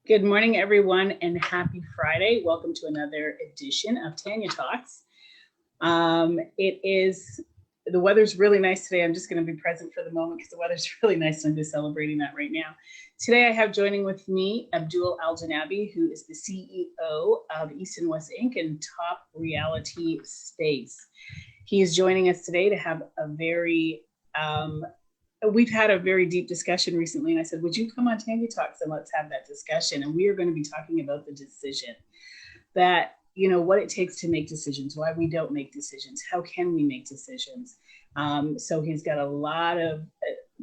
Good morning, everyone, and happy Friday. Welcome to another edition of Tanya Talks. The weather's really nice today. I'm just going to be present for the moment because the weather's really nice. I'm just celebrating that right now. Today, I have joining with me Abdul Al-Janabi, who is the CEO of East and West Inc. and Top Reality Space. He is joining us today to have we've had a very deep discussion recently, and I said, would you come on Tanya Talks and let's have that discussion? And we are going to be talking about the decision that, what it takes to make decisions, why we don't make decisions, how can we make decisions? So he's got a lot of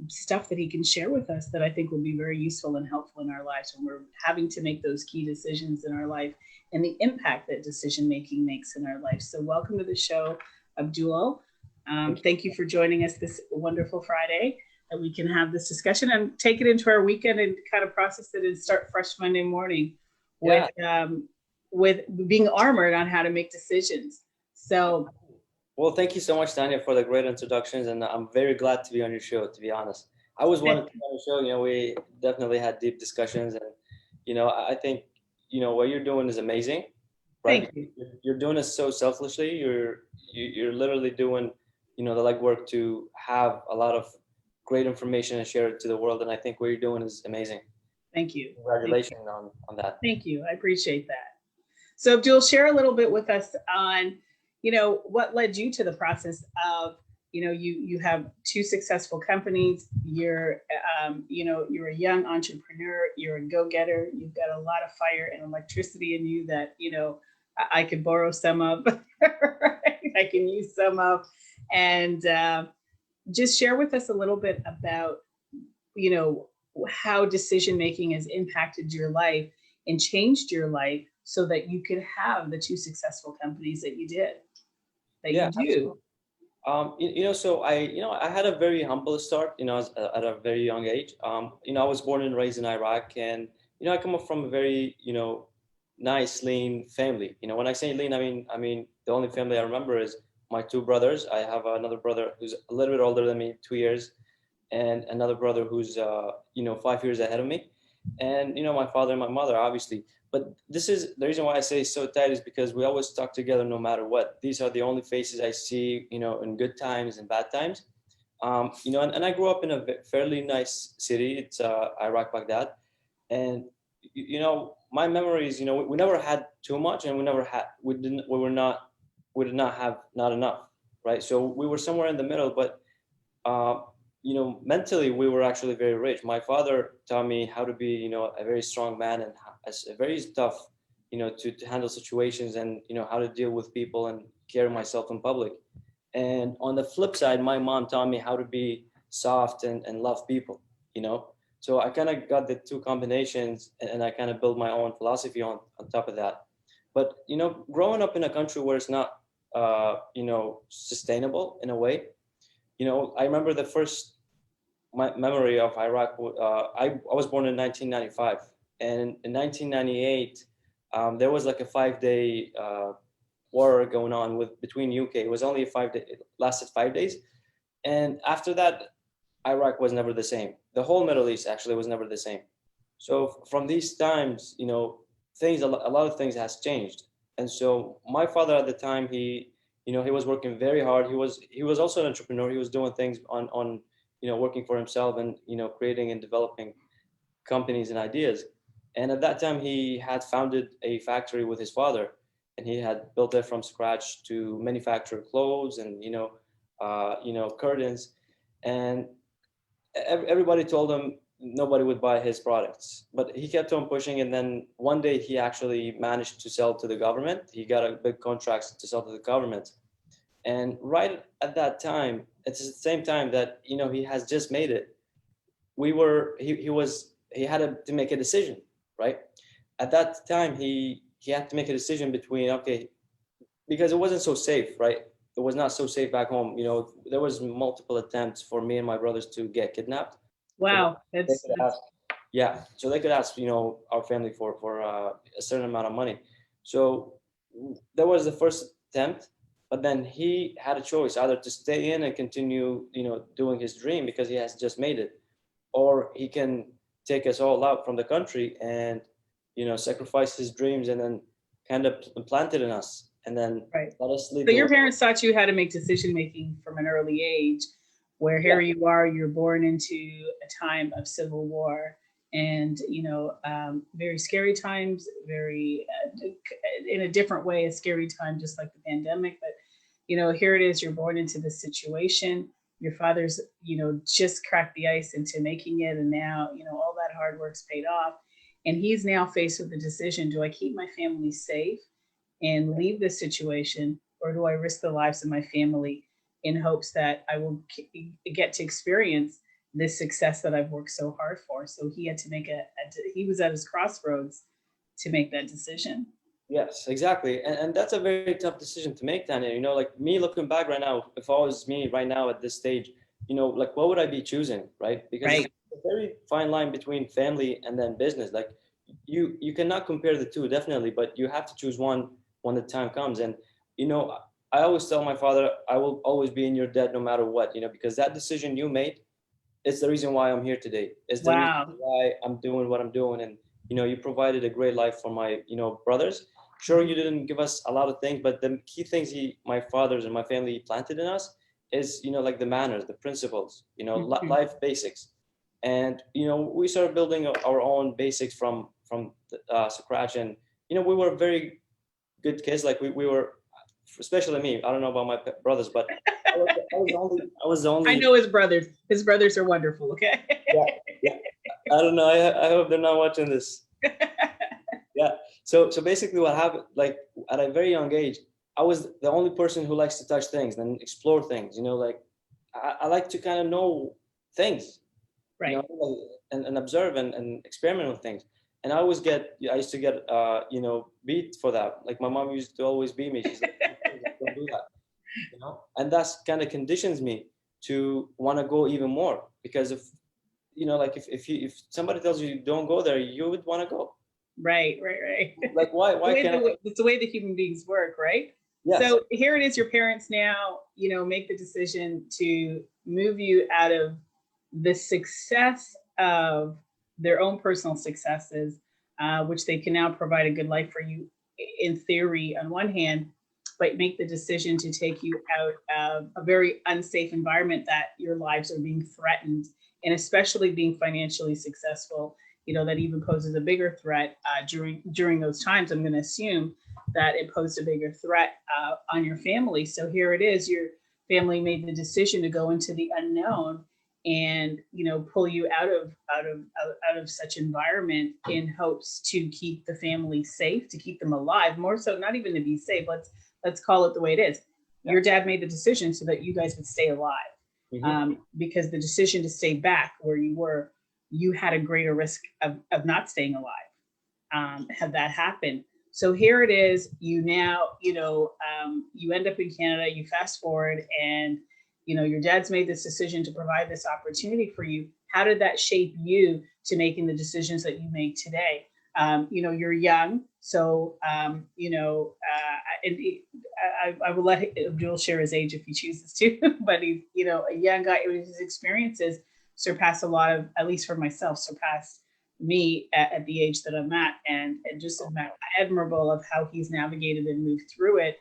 stuff that he can share with us that I think will be very useful and helpful in our lives when we're having to make those key decisions in our life and the impact that decision making makes in our life. So welcome to the show, Abdul. Thank you for joining us this wonderful Friday, that we can have this discussion and take it into our weekend and kind of process it and start fresh Monday morning with being armored on how to make decisions. So, well, thank you so much, Tanya, for the great introductions, and I'm very glad to be on your show. To be honest, I was wanted to be on the show. We definitely had deep discussions, and I think what you're doing is amazing, right? Thank you. You're doing it so selflessly. You're literally doing the legwork to have a lot of great information and share it to the world. And I think what you're doing is amazing. Thank you. Congratulations on that. Thank you. I appreciate that. So Abdul, share a little bit with us on, what led you to the process of, you have two successful companies. You're a young entrepreneur. You're a go-getter. You've got a lot of fire and electricity in you that, I could borrow some of, right? I can use some of, and just share with us a little bit about, how decision-making has impacted your life and changed your life so that you could have the two successful companies that you did, you do. So I had a very humble start, at a very young age. I was born and raised in Iraq, and, I come up from a very, nice, lean family. When I say lean, I mean, the only family I remember is my two brothers. I have another brother who's a little bit older than me, 2 years, and another brother who's 5 years ahead of me, and my father and my mother, obviously. But this is the reason why I say so tight, is because we always stuck together no matter what. These are the only faces I see, in good times and bad times. And I grew up in a fairly nice city. It's Iraq, Baghdad, and my memories, we never had too much, and we did not have not enough, right? So we were somewhere in the middle, but mentally we were actually very rich. My father taught me how to be, a very strong man, and a very tough, to handle situations, and how to deal with people and carry myself in public. And on the flip side, my mom taught me how to be soft and love people, So I kind of got the two combinations, and I kind of built my own philosophy on top of that. But, growing up in a country where it's not, sustainable in a way, I remember the first memory of Iraq. I was born in 1995, and in 1998, there was like a 5-day war going on between UK. It was only it lasted 5 days. And after that, Iraq was never the same. The whole Middle East actually was never the same. So from these times, a lot of things has changed. And so my father at the time, he was working very hard. He was also an entrepreneur. He was doing things on working for himself, and, creating and developing companies and ideas. And at that time, he had founded a factory with his father, and he had built it from scratch to manufacture clothes and, curtains. And everybody told him nobody would buy his products, but he kept on pushing. And then one day he actually managed to sell to the government. He got a big contract to sell to the government. And right at that time, it's the same time that, he has just made it. He had to make a decision, right? At that time, he had to make a decision between, okay, because it wasn't so safe, right? It was not so safe back home. There was multiple attempts for me and my brothers to get kidnapped. Wow. So they could ask, our family for a certain amount of money. So that was the first attempt, but then he had a choice either to stay in and continue, doing his dream because he has just made it, or he can take us all out from the country and, sacrificed his dreams and then kind of implanted in us, and then Right. let us lead So the your way. parents taught you how to make decision making from an early age, where Yeah. here you are, you're born into a time of civil war and, very scary times, very, in a different way, a scary time, just like the pandemic. But, here it is, you're born into this situation. Your father's, just cracked the ice into making it. And now, all that hard work's paid off. And he's now faced with the decision, do I keep my family safe and leave this situation, or do I risk the lives of my family in hopes that I will get to experience this success that I've worked so hard for? So he had to make he was at his crossroads to make that decision. Yes, exactly. And that's a very tough decision to make, Tanya. Like me looking back right now, if I was me right now at this stage, like what would I be choosing, right? Because it's Right. a very fine line between family and then business. Like you cannot compare the two, definitely, but you have to choose one when the time comes. And, you know, I always tell my father, I will always be in your debt no matter what, because that decision you made, it's the reason why I'm here today. It's the reason Wow. why I'm doing what I'm doing. And, you provided a great life for my, brothers. Sure, you didn't give us a lot of things, but the key things my fathers and my family planted in us is, like the manners, the principles, Mhm. life basics. And, we started building our own basics from scratch. And, we were very good kids. Like we were, especially me. I don't know about my brothers, but I was the I only. know his brothers. His brothers are wonderful. Okay. Yeah, yeah. I don't know. I hope they're not watching this. Yeah. So basically, what happened? Like at a very young age, I was the only person who likes to touch things and explore things. Like I like to kind of know things. Right. And observe and experiment with things. And I used to get, beat for that. Like my mom used to always beat me. She's like, don't do that, and that's kind of conditions me to want to go even more because like if somebody tells you don't go there, you would want to go. Right. Right. Right. Like why can't I? It's the way that human beings work, right? Yes. So here it is, your parents now, make the decision to move you out of the success of their own personal successes, which they can now provide a good life for you in theory on one hand, but make the decision to take you out of a very unsafe environment that your lives are being threatened, and especially being financially successful, that even poses a bigger threat during those times. I'm going to assume that it posed a bigger threat on your family. So here it is, your family made the decision to go into the unknown and pull you out of such environment in hopes to keep the family safe, to keep them alive, more so not even to be safe. Let's call it the way it is. Yeah. Your dad made the decision so that you guys would stay alive. Mm-hmm. Because the decision to stay back where you were, you had a greater risk of not staying alive had that happened. So here it is, you now, you end up in Canada, you fast forward, and, your dad's made this decision to provide this opportunity for you. How did that shape you to making the decisions that you make today? You're young, so, and I will let Abdul share his age if he chooses to, but he's, a young guy. His experiences surpass a lot of, at least for myself, surpass me at the age that I'm at, and just admirable of how he's navigated and moved through it.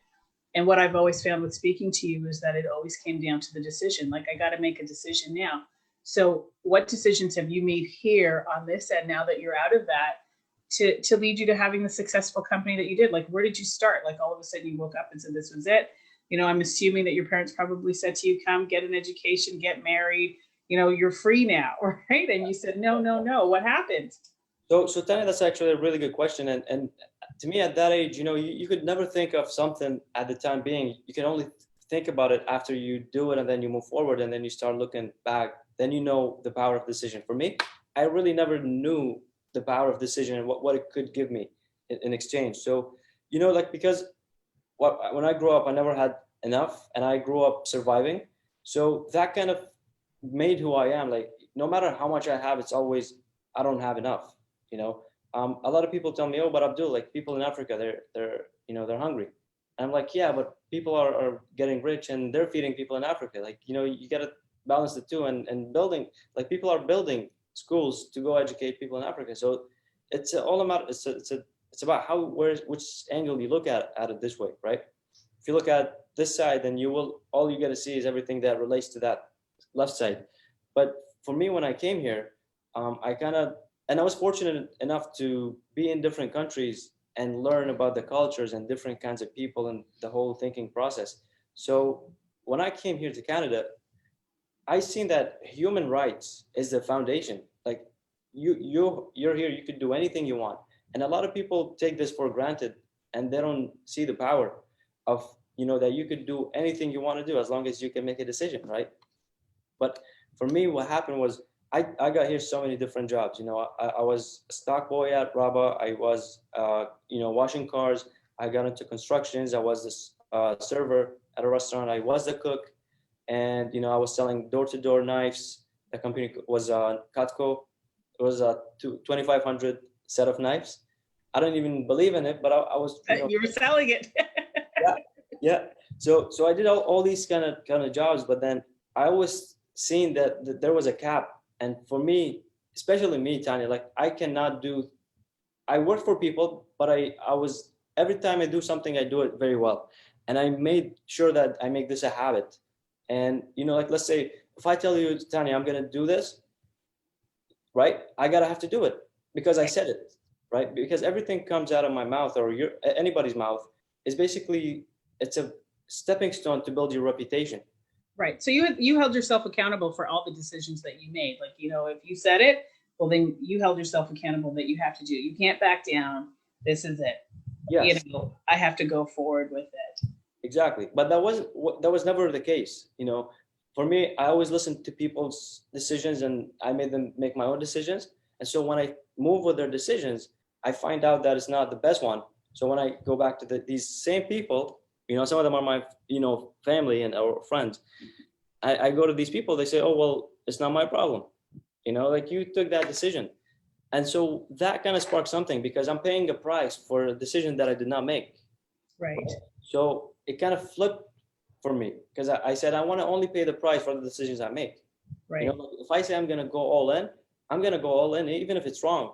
And what I've always found with speaking to you is that it always came down to the decision. Like, I got to make a decision now. So what decisions have you made here on this end now that you're out of that to lead you to having the successful company that you did? Like, where did you start? Like, all of a sudden you woke up and said, this was it. I'm assuming that your parents probably said to you, come get an education, get married, you're free now, right? And you said, no, no, no. What happened? So Tanya, that's actually a really good question. And to me at that age, you could never think of something at the time being. You can only think about it after you do it, and then you move forward, and then you start looking back. Then the power of decision. For me, I really never knew the power of decision and what it could give me in exchange. So, like because when I grew up, I never had enough, and I grew up surviving. So that kind of made who I am. Like no matter how much I have, it's always I don't have enough. A lot of people tell me, oh, but Abdul, like people in Africa, they're hungry. And I'm like, yeah, but people are getting rich and they're feeding people in Africa. Like, you got to balance the two, and building, like people are building schools to go educate people in Africa. So it's all about, it's about how, which angle you look at it this way, right? If you look at this side, then all you get to see is everything that relates to that left side. But for me, when I came here, and I was fortunate enough to be in different countries and learn about the cultures and different kinds of people and the whole thinking process. So when I came here to Canada, I seen that human rights is the foundation. Like you're here, you could do anything you want. And a lot of people take this for granted and they don't see the power of, that you could do anything you want to do as long as you can make a decision, right? But for me, what happened was I got here so many different jobs. I was a stock boy at Raba. I was, washing cars. I got into constructions. I was this server at a restaurant. I was the cook. And, I was selling door-to-door knives. The company was Cutco. It was a 2,500 set of knives. I don't even believe in it, but I was, You were selling it. yeah, yeah. So I did all these kind of jobs, but then I was seeing that there was a cap. And for me, especially me, Tanya, like I work for people, but every time I do something, I do it very well. And I made sure that I make this a habit. And, like, let's say if I tell you, Tanya, I'm going to do this, right? I got to have to do it because I said it, right? Because everything comes out of my mouth or anybody's mouth is basically, it's a stepping stone to build your reputation. Right. So you held yourself accountable for all the decisions that you made. Like, if you said it, well, then you held yourself accountable that you have to do. You can't back down. This is it. Yes. I have to go forward with it. Exactly. But that was never the case. For me, I always listened to people's decisions and I made them make my own decisions. And so when I move with their decisions, I find out that it's not the best one. So when I go back to these same people, some of them are my, family and or friends. I go to these people, they say, oh, well, it's not my problem. Like you took that decision. And so that kind of sparked something because I'm paying a price for a decision that I did not make. Right. So it kind of flipped for me because I said, I want to only pay the price for the decisions I make. Right. If I say I'm going to go all in, I'm going to go all in, even if it's wrong.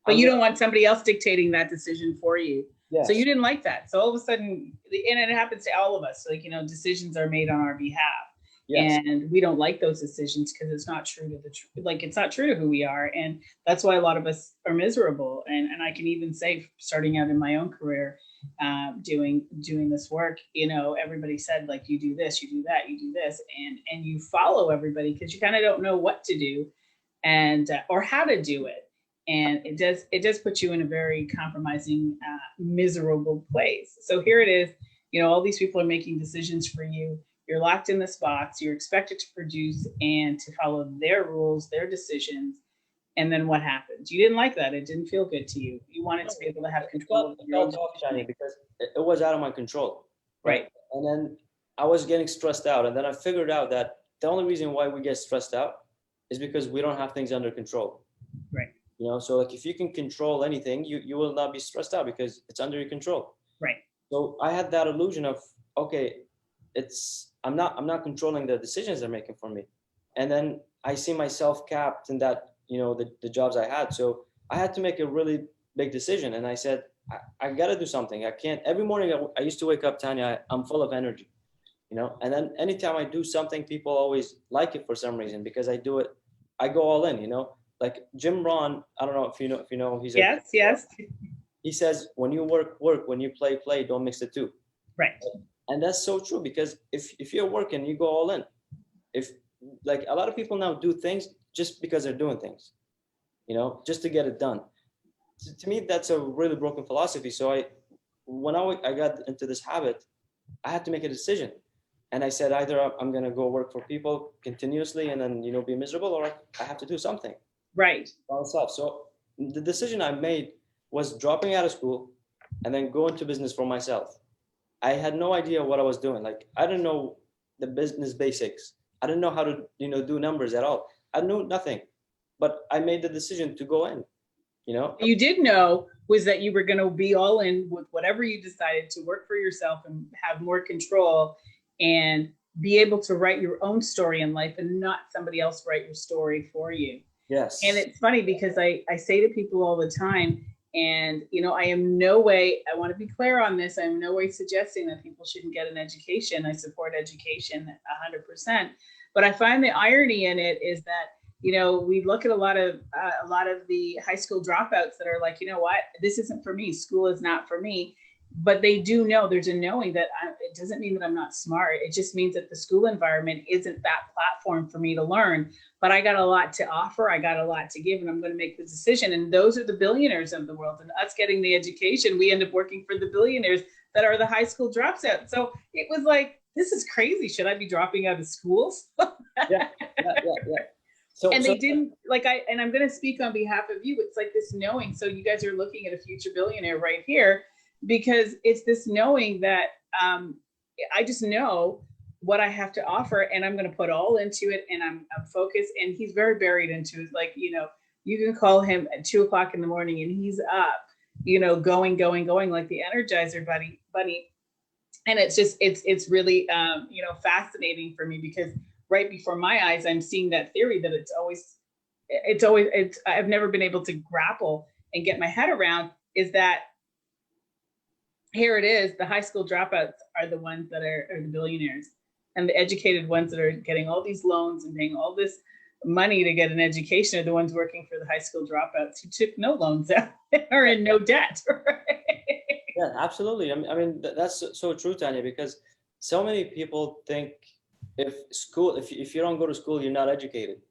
But you don't want somebody else dictating that decision for you. Yes. So you didn't like that. So all of a sudden, and it happens to all of us, like, decisions are made on our behalf. Yes. And we don't like those decisions because it's not true to the truth. Like, it's not true to who we are. And that's why a lot of us are miserable. And I can even say, starting out in my own career, doing this work, everybody said, like, you do this, you do that, you do this, and you follow everybody because you kind of don't know what to do and or how to do it. And it does put you in a very compromising, miserable place. So here it is, all these people are making decisions for you. You're locked in this box. You're expected to produce and to follow their rules, their decisions. And then what happens? You didn't like that. It didn't feel good to you. You wanted to be able to have control of your own decision. Because it was out of my control. Right. And then I was getting stressed out. And then I figured out that the only reason why we get stressed out is because we don't have things under control. Right. So like if you can control anything, you will not be stressed out because it's under your control. Right. So I had that illusion of, okay, I'm not controlling the decisions they're making for me. And then I see myself capped in that, the jobs I had. So I had to make a really big decision. And I said, I got to do something. I can't, every morning I used to wake up, Tanya, I'm full of energy, and then anytime I do something, people always like it for some reason because I do it, I go all in, like Jim Rohn. I don't know if you know, he's yes. He says, when you work, when you play, don't mix the two. Right. And that's so true because if you're working, you go all in. If like a lot of people now do things just because they're doing things, just to get it done. To me, that's a really broken philosophy. So when I got into this habit, I had to make a decision. And I said, either I'm going to go work for people continuously and then, be miserable, or I have to do something. Right. By myself. So the decision I made was dropping out of school and then go into business for myself. I had no idea what I was doing. Like, I didn't know the business basics. I didn't know how to, do numbers at all. I knew nothing, but I made the decision to go in, You did know was that you were going to be all in with whatever you decided to work for yourself and have more control and be able to write your own story in life and not somebody else write your story for you. And Yes. it's funny because I say to people all the time, and I am no way, I want to be clear on this, I'm no way suggesting that people shouldn't get an education. I support education 100%. But I find the irony in it is that we look at a lot of the high school dropouts that are like, what, this isn't for me, school is not for me. But they do know, there's a knowing that it doesn't mean that I'm not smart. It just means that the school environment isn't that platform for me to learn. But I got a lot to offer. I got a lot to give, and I'm going to make the decision. And those are the billionaires of the world. And us getting the education, we end up working for the billionaires that are the high school dropouts. So it was like, this is crazy. Should I be dropping out of schools? Yeah. Yeah. Yeah. Yeah. So, And so they didn't and I'm going to speak on behalf of you. It's like this knowing. So you guys are looking at a future billionaire right here, because it's this knowing that I just know what I have to offer, and I'm going to put all into it, and I'm focused. And he's very buried into it. Like, you can call him at 2 o'clock in the morning and he's up, going like the Energizer bunny. And it's just, it's really, fascinating for me, because right before my eyes, I'm seeing that theory that I've never been able to grapple and get my head around, is that here it is, the high school dropouts are the ones that are the billionaires, and the educated ones that are getting all these loans and paying all this money to get an education are the ones working for the high school dropouts who took no loans out or in no debt. Right? yeah, absolutely. That's so true, Tanya, because so many people think if you don't go to school, you're not educated,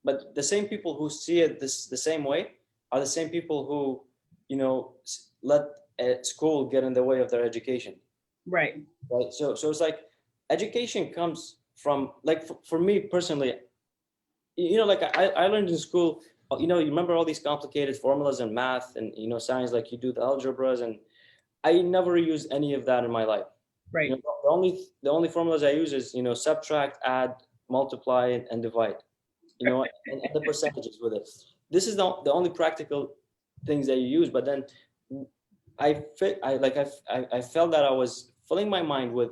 but the same people who see it the same way are the same people who, let school get in the way of their education. Right. Right. So it's like education comes from, like, for me personally, like I learned in school, you remember all these complicated formulas in math and, science, like you do the algebras, and I never use any of that in my life. Right. The only formulas I use is, subtract, add, multiply, and divide, and the percentages with it. This is the only practical things that you use. But then I felt that I was filling my mind with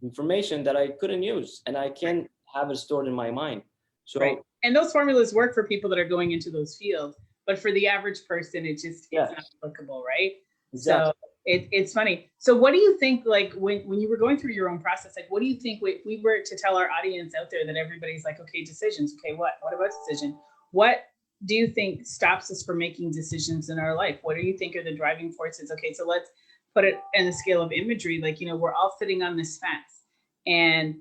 information that I couldn't use, and I can't have it stored in my mind. So right. And those formulas work for people that are going into those fields, but for the average person, it's not applicable, right? exactly. So it's funny. So what do you think, like when you were going through your own process, like what do you think, if we were to tell our audience out there that everybody's like, okay, decisions, okay, what about decision? What do you think stops us from making decisions in our life? What do you think are the driving forces? Okay, so let's put it in the scale of imagery. Like, we're all sitting on this fence and,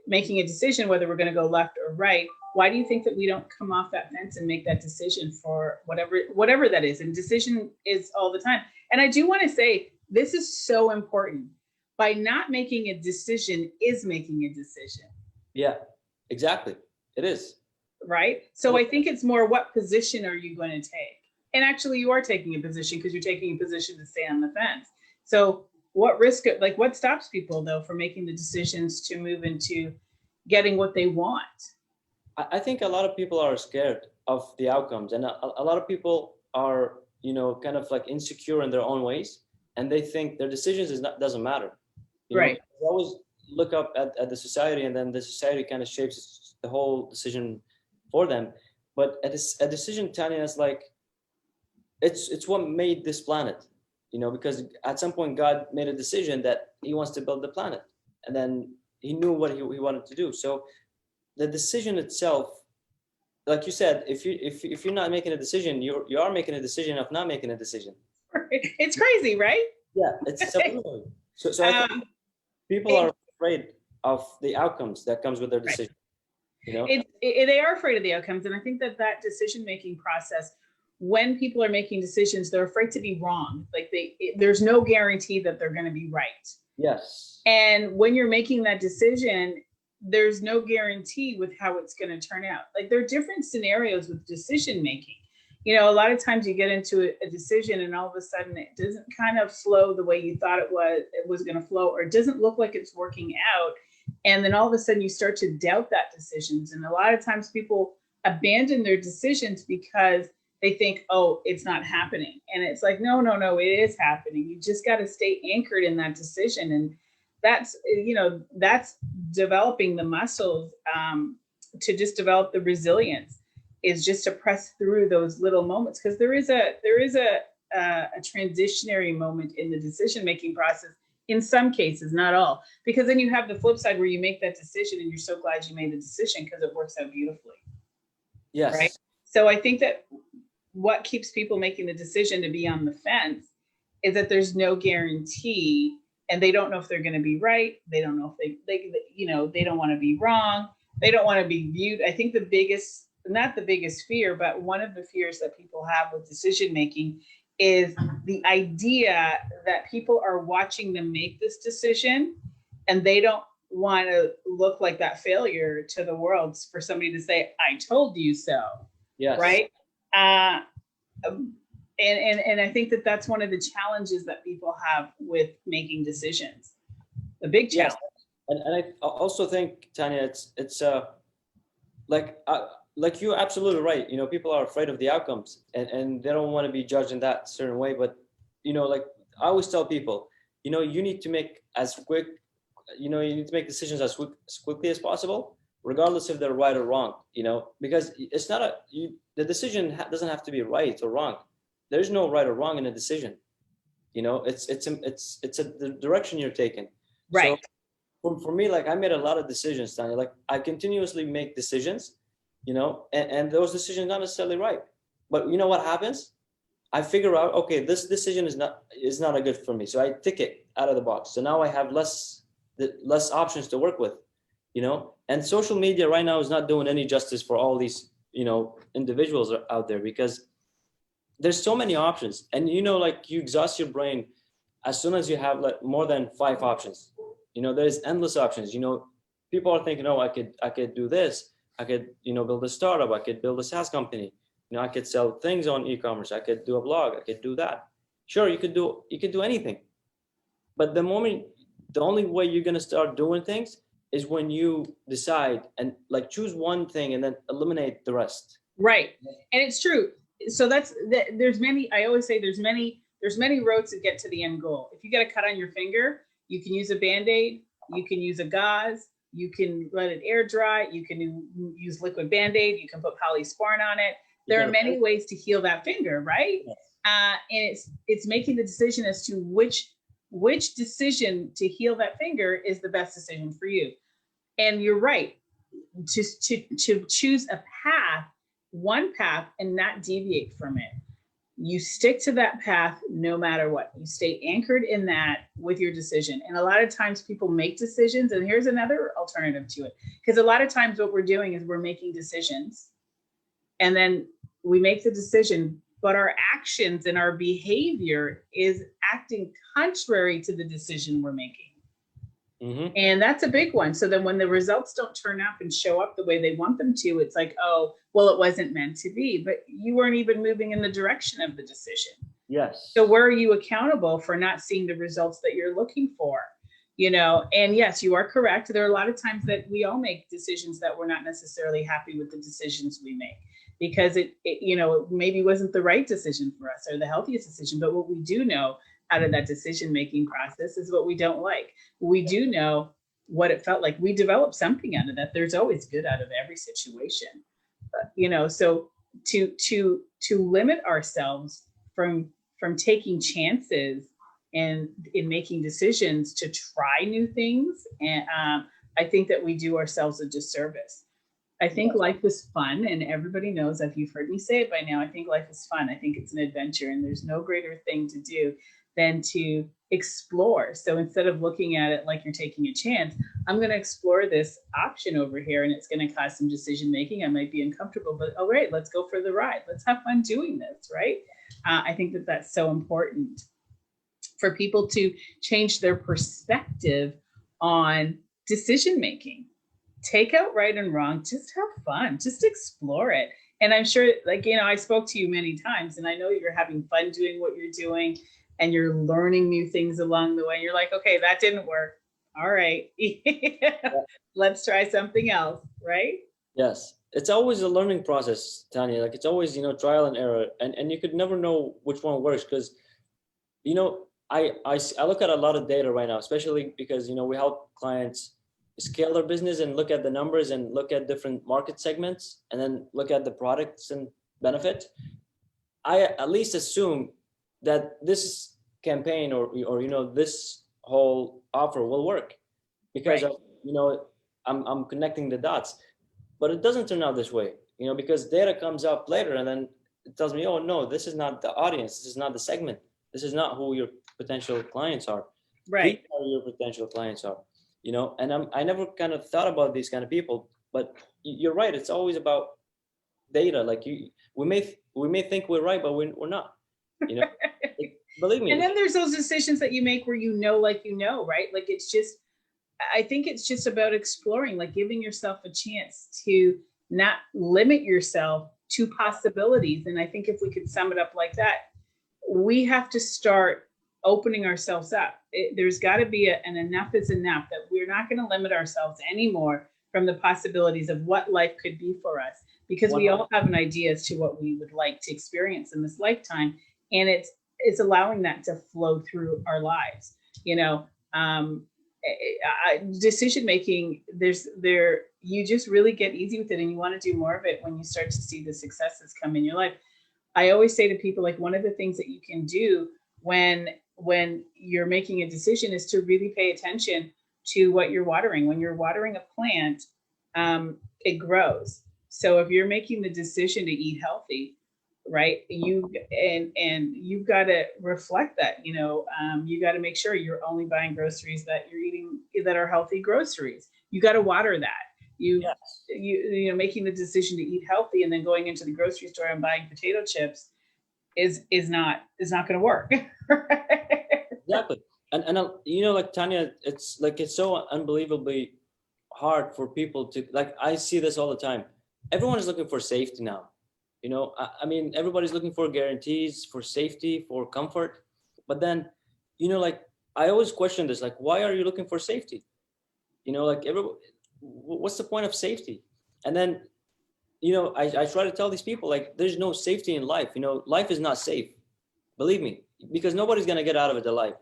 making a decision whether we're going to go left or right. Why do you think that we don't come off that fence and make that decision for whatever that is? And decision is all the time. And I do want to say, this is so important. By not making a decision is making a decision. Yeah, exactly. It is. Right. So I think it's more, what position are you going to take? And actually you are taking a position, because you're taking a position to stay on the fence. So what stops people though from making the decisions to move into getting what they want? I think a lot of people are scared of the outcomes, and a lot of people are, kind of like insecure in their own ways, and they think their decisions doesn't matter. Right. They always look up at the society, and then the society kind of shapes the whole decision for them. But a decision, Tanya, is like, it's what made this planet, because at some point God made a decision that he wants to build the planet, and then he knew what he wanted to do. So the decision itself, like you said, if you're not making a decision, you are making a decision of not making a decision. It's crazy, right? Yeah, it's so I think people are afraid of the outcomes that comes with their decision. They are afraid of the outcomes, and I think that decision-making process, when people are making decisions, they're afraid to be wrong. Like there's no guarantee that they're going to be right. Yes. And when you're making that decision, there's no guarantee with how it's going to turn out. Like there are different scenarios with decision making. A lot of times you get into a decision and all of a sudden it doesn't kind of flow the way you thought it was going to flow, or it doesn't look like it's working out. And then all of a sudden you start to doubt that decisions. And a lot of times people abandon their decisions because they think, oh, it's not happening. And it's like, no, it is happening. You just got to stay anchored in that decision. And that's developing the muscles to just develop the resilience is just to press through those little moments, because there is a transitionary moment in the decision making process in some cases, not all, because then you have the flip side where you make that decision and you're so glad you made the decision because it works out beautifully. Yes. Right. So I think that what keeps people making the decision to be on the fence is that there's no guarantee, and they don't know if they're going to be right. They don't know if they don't want to be wrong. They don't want to be viewed. I think the biggest, not the biggest fear, but one of the fears that people have with decision making is the idea that people are watching them make this decision, and they don't want to look like that failure to the world for somebody to say, I told you so. Yes. Right. And I think that that's one of the challenges that people have with making decisions. The big challenge. Yes. And I also think, Tanya, it's like you're absolutely right. People are afraid of the outcomes, and they don't want to be judged in that certain way. But like I always tell people, you need to make you need to make decisions as quickly as possible, regardless if they're right or wrong. Because it's not the decision doesn't have to be right or wrong. There's no right or wrong in a decision. It's the direction you're taking. Right. So for me, like I made a lot of decisions, Tanya. Like I continuously make decisions, and those decisions not necessarily right. But you know what happens? I figure out, okay, this decision is not a good for me. So I tick it out of the box. So now I have less options to work with, and social media right now is not doing any justice for all these, individuals out there, because there's so many options, and like you exhaust your brain as soon as you have like more than 5 options. There's endless options. People are thinking, oh, I could do this. I could, build a startup. I could build a SaaS company. I could sell things on e-commerce. I could do a blog. I could do that. Sure, you could do anything. But the only way you're going to start doing things is when you decide and like choose one thing and then eliminate the rest. Right. And it's true. So there's many, I always say there's many roads to get to the end goal. If you get a cut on your finger, you can use a Band-Aid, you can use a gauze, you can let it air dry, you can use liquid Band-Aid, you can put polysporin on it. There are many ways to heal that finger, right? Yes. And it's making the decision as to which decision to heal that finger is the best decision for you. And you're right, just to choose a path, one path, and not deviate from it. You stick to that path no matter what. You stay anchored in that with your decision. And a lot of times people make decisions, and here's another alternative to it. Because a lot of times what we're doing is we're making decisions, and then we make the decision, but our actions and our behavior is acting contrary to the decision we're making. Mm-hmm. And that's a big one. So then when the results don't turn up and show up the way they want them to, it's like, oh, well, it wasn't meant to be, but you weren't even moving in the direction of the decision. Yes. So where are you accountable for not seeing the results that you're looking for? And yes, you are correct. There are a lot of times that we all make decisions that we're not necessarily happy with the decisions we make, because it maybe wasn't the right decision for us or the healthiest decision. But what we do know out of that decision-making process is what we don't like. We do know what it felt like. We developed something out of that. There's always good out of every situation, so to limit ourselves from taking chances and in making decisions to try new things. And I think that we do ourselves a disservice. I think life is fun, and everybody knows, if you've heard me say it by now, I think life is fun. I think it's an adventure, and there's no greater thing to do than to explore. So instead of looking at it like you're taking a chance, I'm going to explore this option over here, and it's going to cause some decision making. I might be uncomfortable, but all right, let's go for the ride. Let's have fun doing this, right? I think that that's so important for people to change their perspective on decision making. Take out right and wrong, just have fun, just explore it. And I'm sure, I spoke to you many times, and I know you're having fun doing what you're doing, and you're learning new things along the way. You're like, okay, that didn't work. All right, let's try something else, right? Yes. It's always a learning process, Tanya. Like it's always, trial and error, and you could never know which one works, because, I look at a lot of data right now, especially because, we help clients, scale their business and look at the numbers and look at different market segments and then look at the products and benefit, I at least assume that this campaign or this whole offer will work because Right. of, I'm connecting the dots. But it doesn't turn out this way, because data comes up later and then it tells me, oh no, this is not the audience, this is not the segment, this is not who your potential clients are. These Right. are your potential clients are, and I never kind of thought about these kind of people, but you're right. It's always about data. Like we may think we're right, but we're not, you know, believe And me. then there's those decisions that you make where like right? Like it's just, I think it's just about exploring, like giving yourself a chance to not limit yourself to possibilities. And I think if we could sum it up like that, we have to start opening ourselves up. There's got to be an enough is enough, that we're not going to limit ourselves anymore from the possibilities of what life could be for us, because we all have an idea as to what we would like to experience in this lifetime. And it's allowing that to flow through our lives. Decision making, you just really get easy with it, and you want to do more of it when you start to see the successes come in your life. I always say to people, like, one of the things that you can do when you're making a decision is to really pay attention to what you're watering. When you're watering a plant, it grows. So if you're making the decision to eat healthy, right, you've got to reflect that. You got to make sure you're only buying groceries that you're eating that are healthy groceries. You got to water that. Yes. Making the decision to eat healthy and then going into the grocery store and buying potato chips is not going to work. Exactly. And like Tanya, it's like, it's so unbelievably hard for people to, like, I see this all the time. Everyone is looking for safety now. I mean, everybody's looking for guarantees, for safety, for comfort. But then, like, I always question this, like, why are you looking for safety? Like, what's the point of safety? And then, I try to tell these people, like, there's no safety in life. Life is not safe. Believe me, because nobody's going to get out of it alive.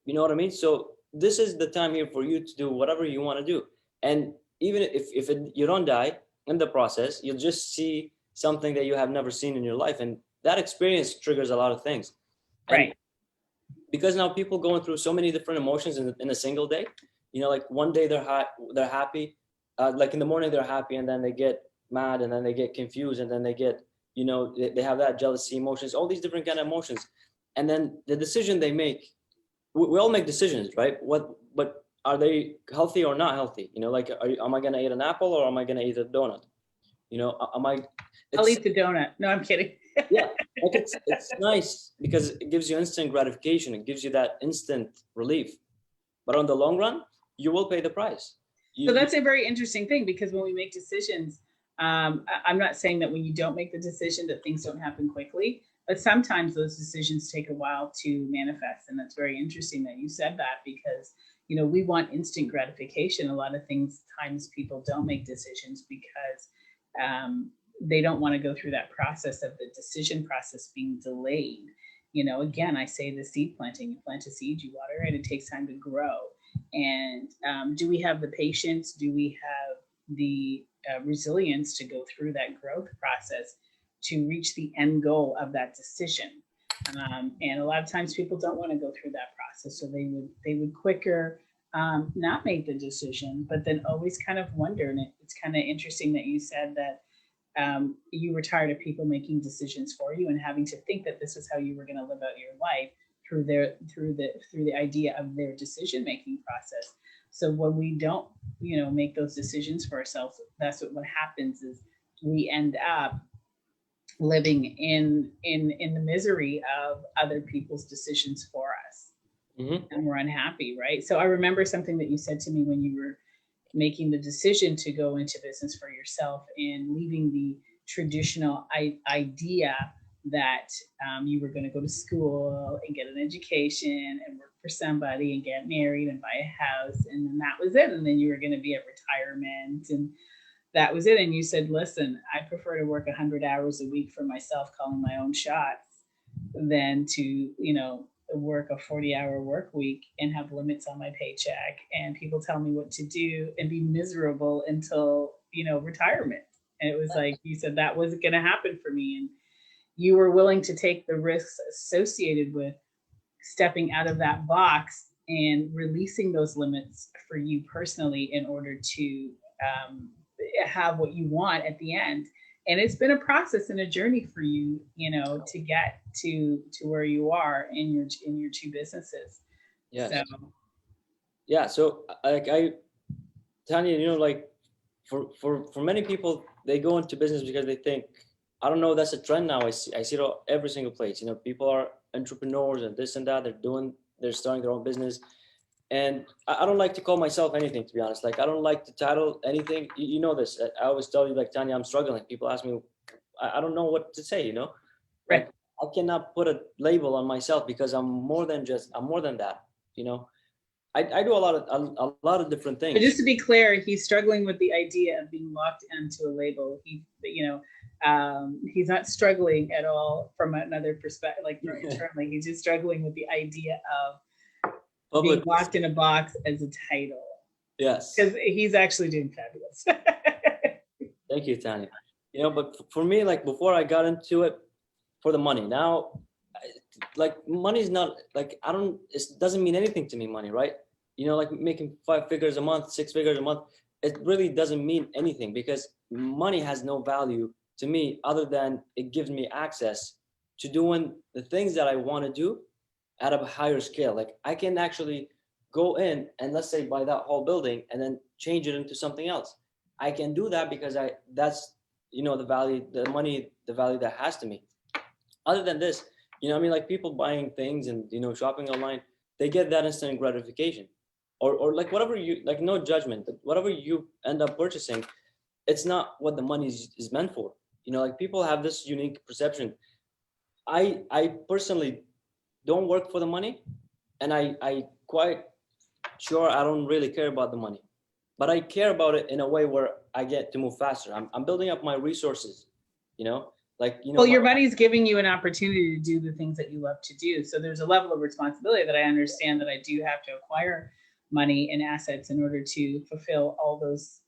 You know what I mean? So this is the time here for you to do whatever you want to do. And even if you don't die in the process, you'll just see something that you have never seen in your life. And that experience triggers a lot of things. And Right. because now people going through so many different emotions in a single day, like one day they're happy, like in the morning they're happy, and then they get mad, and then they get confused, and then they get, they have that jealousy emotions, all these different kind of emotions. And then the decision they make, we all make decisions, right? But are they healthy or not healthy? Like, am I going to eat an apple or am I going to eat a donut? I'll eat the donut. No, I'm kidding. Yeah, like it's nice because it gives you instant gratification. It gives you that instant relief. But on the long run, you will pay the price. So that's a very interesting thing, because when we make decisions, I'm not saying that when you don't make the decision that things don't happen quickly, but sometimes those decisions take a while to manifest. And that's very interesting that you said that, because we want instant gratification. A lot of times people don't make decisions because they don't want to go through that process of the decision process being delayed. Again, I say the seed planting. You plant a seed, you water it, it takes time to grow. And do we have the patience? Do we have the resilience to go through that growth process to reach the end goal of that decision? And a lot of times people don't want to go through that process, so they would quicker not make the decision, but then always kind of wonder. And it's kind of interesting that you said that you were tired of people making decisions for you and having to think that this is how you were going to live out your life through the idea of their decision making process. So when we don't make those decisions for ourselves, that's what happens, is we end up living in the misery of other people's decisions for us. Mm-hmm. And we're unhappy, right? So I remember something that you said to me when you were making the decision to go into business for yourself and leaving the traditional idea that you were going to go to school and get an education and work for somebody and get married and buy a house, and then that was it, and then you were going to be at retirement and that was it. And you said, listen, I prefer to work 100 hours a week for myself, calling my own shots, than to work a 40-hour work week and have limits on my paycheck, and people tell me what to do and be miserable until, retirement. And it was like, you said that wasn't going to happen for me. And you were willing to take the risks associated with stepping out of that box and releasing those limits for you personally in order to have what you want at the end. And it's been a process and a journey for you, to get to where you are in your two businesses. Yes. So. Yeah. So Tanya, like for many people, they go into business because they think, I don't know, that's a trend now. I see it all, every single place. People are entrepreneurs and this and that. They're starting their own business. And I don't like to call myself anything, to be honest. Like, I don't like to title anything. You know this. I always tell you, like, Tanya, I'm struggling. People ask me, I don't know what to say, Right. Like, I cannot put a label on myself because I'm more than that, I do a lot of different things. But just to be clear, he's struggling with the idea of being locked into a label. He's not struggling at all from another perspective, like internally. He's just struggling with the idea of being locked in a box as a title. Yes. Because he's actually doing fabulous. Thank you, Tanya. But for me, like, before I got into it for the money, now, like, money's not, like, it doesn't mean anything to me, money, right? Like making 5 figures a month, 6 figures a month, it really doesn't mean anything, because money has no value to me other than it gives me access to doing the things that I want to do at a higher scale. Like, I can actually go in and, let's say, buy that whole building and then change it into something else. I can do that because that's the value, the money, the value that has to me. Other than this, like, people buying things and shopping online, they get that instant gratification, or like, whatever you like, no judgment, but whatever you end up purchasing, it's not what the money is meant for. Like, people have this unique perception. I personally don't work for the money, and I quite sure I don't really care about the money, but I care about it in a way where I get to move faster. I'm building up my resources, well, your money's giving you an opportunity to do the things that you love to do. So there's a level of responsibility that I understand that I do have to acquire money and assets in order to fulfill all those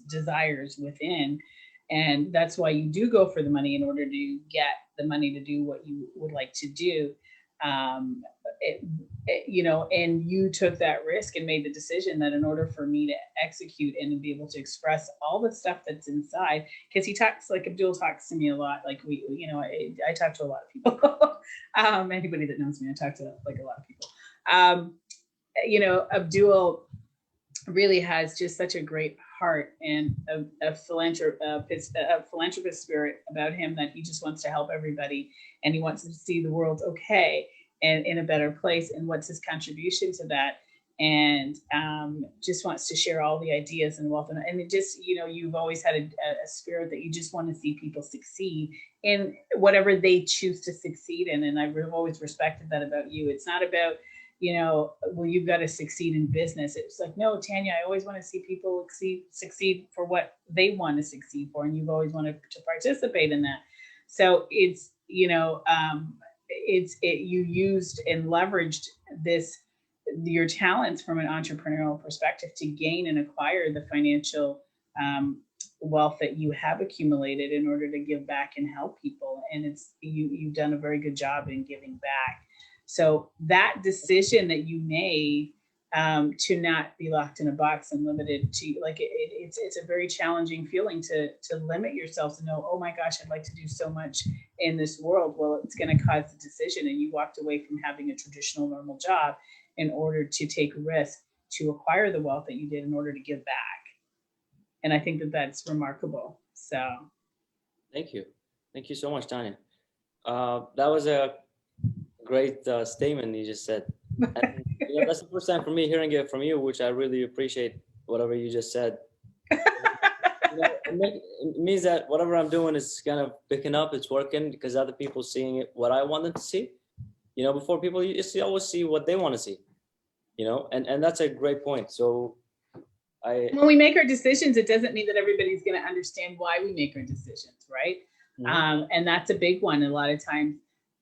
desires within. And that's why you do go for the money, in order to get the money to do what you would like to do. And you took that risk and made the decision that in order for me to execute and to be able to express all the stuff that's inside, because Abdul talks to me a lot. Like, I talk to a lot of people. Anybody that knows me, I talk to like a lot of people. Abdul really has just such a great heart and a philanthropist spirit about him, that he just wants to help everybody, and he wants to see the world okay and in a better place. And what's his contribution to that? And just wants to share all the ideas and wealth. And it just, you've always had a spirit that you just want to see people succeed in whatever they choose to succeed in. And I've always respected that about you. It's not about, well, you've got to succeed in business. It's like, no, Tanya, I always want to see people succeed for what they want to succeed for. And you've always wanted to participate in that. So it's, you used and leveraged your talents from an entrepreneurial perspective to gain and acquire the financial wealth that you have accumulated in order to give back and help people. And you've done a very good job in giving back. So that decision that you made to not be locked in a box and limited to, like, it's a very challenging feeling to limit yourself, to know, oh my gosh, I'd like to do so much in this world. Well, it's going to cause the decision, and you walked away from having a traditional normal job in order to take risk to acquire the wealth that you did in order to give back. And I think that that's remarkable. So thank you so much, Tanya. That was a great statement you just said. And, that's the first time for me hearing it from you, which I really appreciate. Whatever you just said, it means that whatever I'm doing is kind of picking up, it's working, because other people seeing it what I want them to see. Before people, you always see what they want to see, and that's a great point. So when we make our decisions, it doesn't mean that everybody's going to understand why we make our decisions, right? Mm-hmm. And that's a big one. A lot of times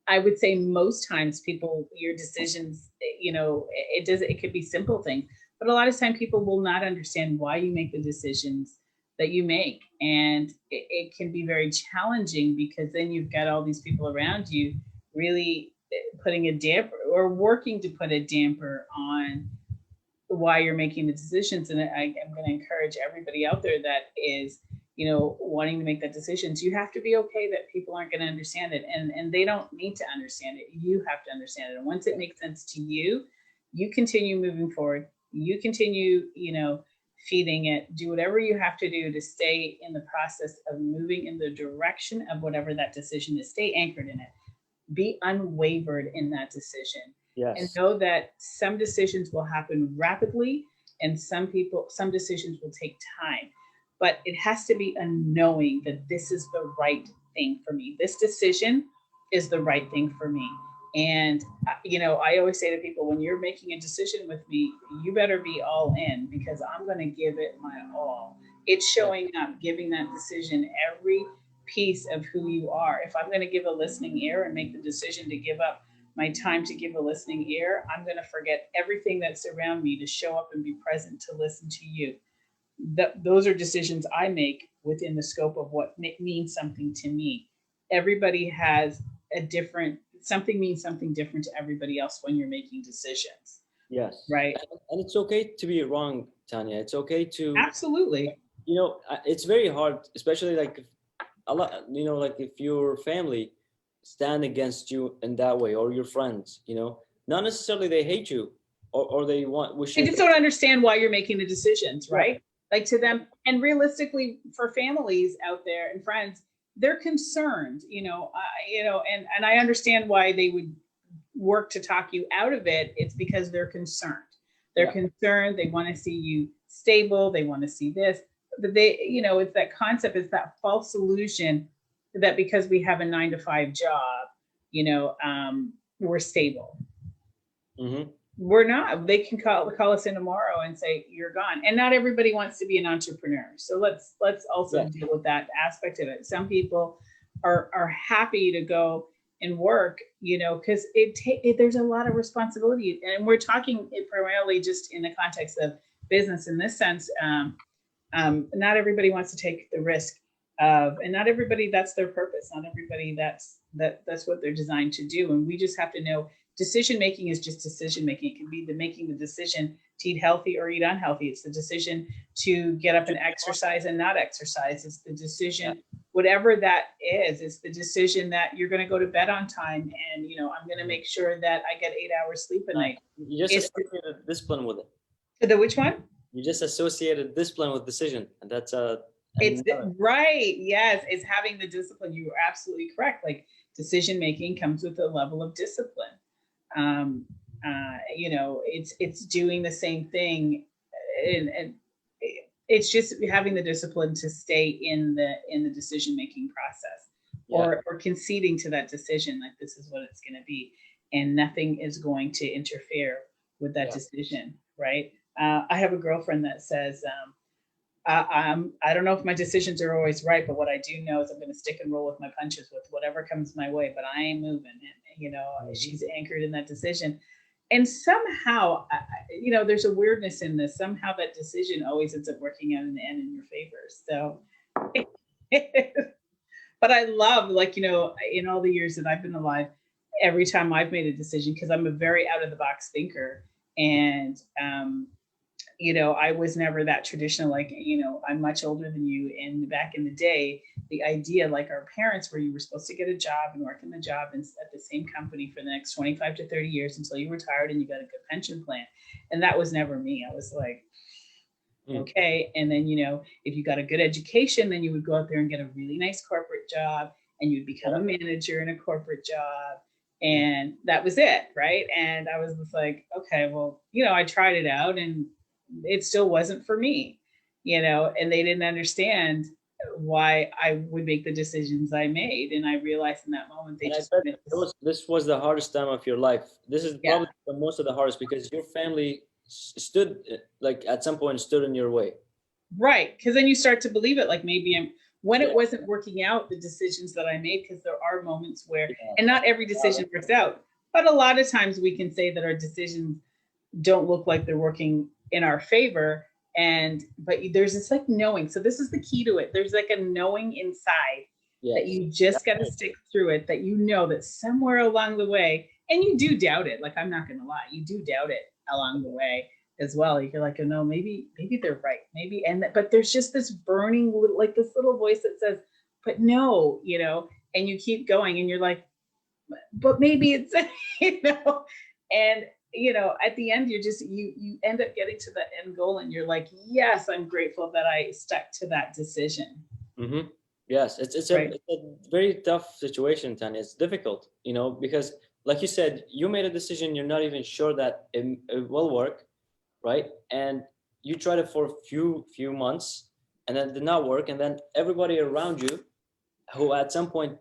I would say most times people, your decisions, it could be simple things, but a lot of time people will not understand why you make the decisions that you make. And it can be very challenging because then you've got all these people around you really putting a damper or working to put a damper on why you're making the decisions. And I'm going to encourage everybody out there that is, wanting to make that decisions. You have to be okay that people aren't going to understand it, and they don't need to understand it. You have to understand it. And once it makes sense to you, you continue moving forward. You continue, feeding it, do whatever you have to do to stay in the process of moving in the direction of whatever that decision is. Stay anchored in it. Be unwavered in that decision. And Yes. know that some decisions will happen rapidly and some decisions will take time. But it has to be a knowing that this is the right thing for me. This decision is the right thing for me. And, I always say to people, when you're making a decision with me, you better be all in because I'm going to give it my all. It's showing up, giving that decision every piece of who you are. If I'm going to give a listening ear and make the decision to give up my time to give a listening ear, I'm going to forget everything that's around me to show up and be present to listen to you. Those are decisions I make within the scope of what means something to me. Everybody has a different, something means something different to everybody else when you're making decisions, Yes. right? And it's okay to be wrong, Tanya. It's okay to, Absolutely. it's very hard, especially like a lot, like if your family stand against you in that way, or your friends, not necessarily they hate you, or they wish They you. just don't understand why you're making the decisions, Right. right? Like to them, and realistically, for families out there and friends, they're concerned, and I understand why they would work to talk you out of it. It's because they're concerned. They're Yeah. concerned. They want to see you stable. They want to see this. But it's that concept, it's that false illusion that because we have a 9 to 5 job, we're stable. Mm-hmm. We're not. They can call us in tomorrow and say you're gone. And not everybody wants to be an entrepreneur. So let's also deal with that aspect of it. Some people are happy to go and work, because there's a lot of responsibility. And we're talking it primarily just in the context of business in this sense. Not everybody wants to take the risk of, and not everybody that's their purpose. Not everybody that's what they're designed to do. And we just have to know decision making is just decision making. It can be making the decision to eat healthy or eat unhealthy. It's the decision to get up and exercise and not exercise. It's the decision, whatever that is. It's the decision that you're going to go to bed on time, and I'm going to make sure that I get 8 hours sleep a night. You just associated discipline with it. The which one? You just associated discipline with decision, and that's it's right. Yes, it's having the discipline. You are absolutely correct. Like decision making comes with a level of discipline. It's doing the same thing, and it's just having the discipline to stay in the decision making process, or conceding to that decision, like this is what it's going to be, and nothing is going to interfere with that decision, right? I have a girlfriend that says, I don't know if my decisions are always right, but what I do know is I'm going to stick and roll with my punches with whatever comes my way, but I ain't moving. And, she's anchored in that decision. And somehow, there's a weirdness in this. Somehow that decision always ends up working out in the end in your favor. So, but I love, in all the years that I've been alive, every time I've made a decision, because I'm a very out of the box thinker. And, I was never that traditional, I'm much older than you. And back in the day, the idea, like our parents, where you were supposed to get a job and work in the job and at the same company for the next 25 to 30 years until you retired and you got a good pension plan. And that was never me. I was like, okay. And then, if you got a good education, then you would go out there and get a really nice corporate job and you'd become a manager in a corporate job. And that was it. Right. And I was just like, okay, well, I tried it out and it still wasn't for me, and they didn't understand why I would make the decisions I made. And I realized in that moment, this was the hardest time of your life. This is probably the most of the hardest, because your family stood, like at some point stood in your way. Right. Because then you start to believe it. Like maybe when it Yeah. wasn't working out, the decisions that I made, because there are moments where, Yeah. and not every decision works out, but a lot of times we can say that our decisions don't look like they're working in our favor. And but there's this like knowing. So this is the key to it. There's like a knowing inside that Yes. you just That's got to right. stick through it, that you know that somewhere along the way, and you do doubt it. Like, I'm not going to lie, you do doubt it along the way as well. You're like, oh no, maybe they're right. Maybe, and but there's just this burning, like this little voice that says, but no, and you keep going and you're like, but maybe it's, you know, and at the end you end up getting to the end goal and you're like, yes, I'm grateful that I stuck to that decision. Mm-hmm. Yes, Right. it's a very tough situation, Tanya. It's difficult, because like you said, you made a decision. You're not even sure that it will work, right? And you tried it for a few months, and then it did not work. And then everybody around you, who at some point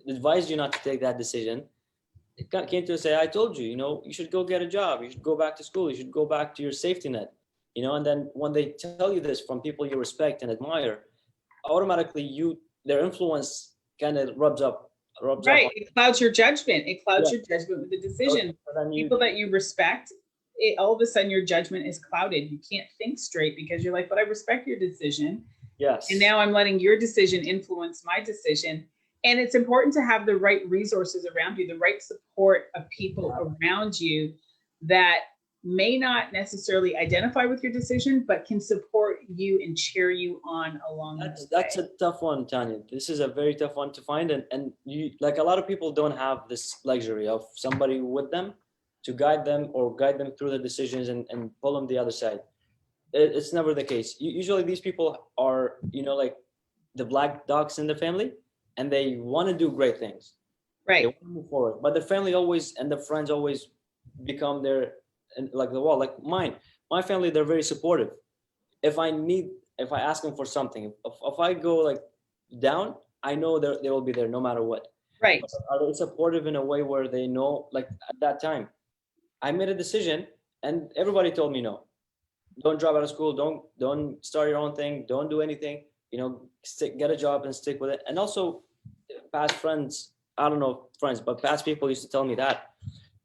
advised you not to take that decision, came to say, "I told you, you should go get a job. You should go back to school. You should go back to your safety net." And then when they tell you this from people you respect and admire, automatically their influence kind of rubs up Right. on. It clouds your judgment. It clouds Yeah. your judgment with the So decision. then you. People that you respect, all of a sudden your judgment is clouded. You can't think straight because you're like, but I respect your decision. And Yes. now I'm letting your decision influence my decision. And it's important to have the right resources around you, the right support of people around you that may not necessarily identify with your decision, but can support you and cheer you on along That's the that's way. a tough one, Tanya. This is a very tough one to find, and you, like, a lot of people don't have this luxury of somebody with them to guide them or guide them through the decisions and pull them the other side. It's never the case. Usually these people are, like the black dogs in the family, and they want to do great things. They Right. want to move forward, but the family always and the friends always become their, and like the wall. Like my family, they're very supportive. If I ask them for something, if I go like down, I know they will be there no matter what. Right. But are they supportive in a way where they know, like at that time, I made a decision and everybody told me no. Don't drop out of school. Don't start your own thing. Don't do anything. Get a job and stick with it. And also, past friends, I don't know friends, but past people used to tell me that.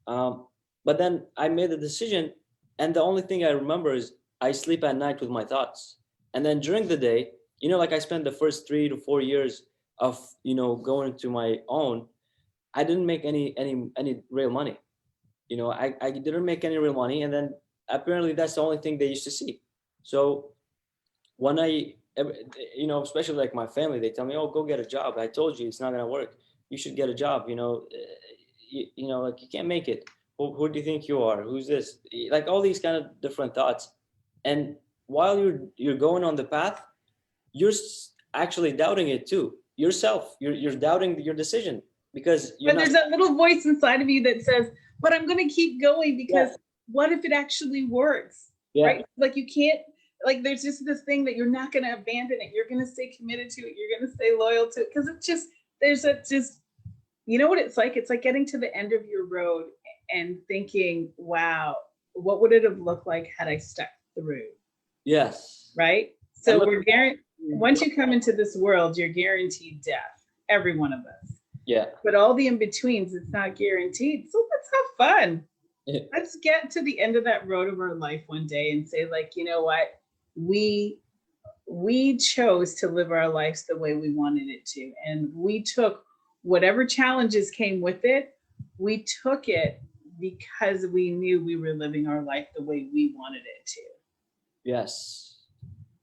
Um, but then I made the decision, and the only thing I remember is I sleep at night with my thoughts. And then during the day, like I spent the first 3 to 4 years of going to my own. I didn't make any real money. I didn't make any real money, and then apparently that's the only thing they used to see. So when especially like my family, they tell me, "Oh, go get a job. I told you it's not gonna work. You should get a job. Like you can't make it. Who do you think you are? Who's this?" Like all these kind of different thoughts. And while you're going on the path, you're actually doubting it too yourself. You're doubting your decision because you're But not. there's that little voice inside of you that says, but I'm going to keep going Yeah, because what if it actually works? yeah, Right? Like, you can't, like, there's just this thing that you're not going to abandon it. You're going to stay committed to it. You're going to stay loyal to it because it's just, there's a just, you know what it's like? It's like getting to the end of your road and thinking, wow, what would it have looked like had I stuck through? yes. Right? And So look, we're guaranteed, once you come into this world, you're guaranteed death, every one of us. yeah. But all the in betweens, it's not guaranteed. So let's have fun. Let's get to the end of that road of our life one day and say, like, you know what? We chose to live our lives the way we wanted it to. And we took whatever challenges came with it, we took it because we knew we were living our life the way we wanted it to. Yes,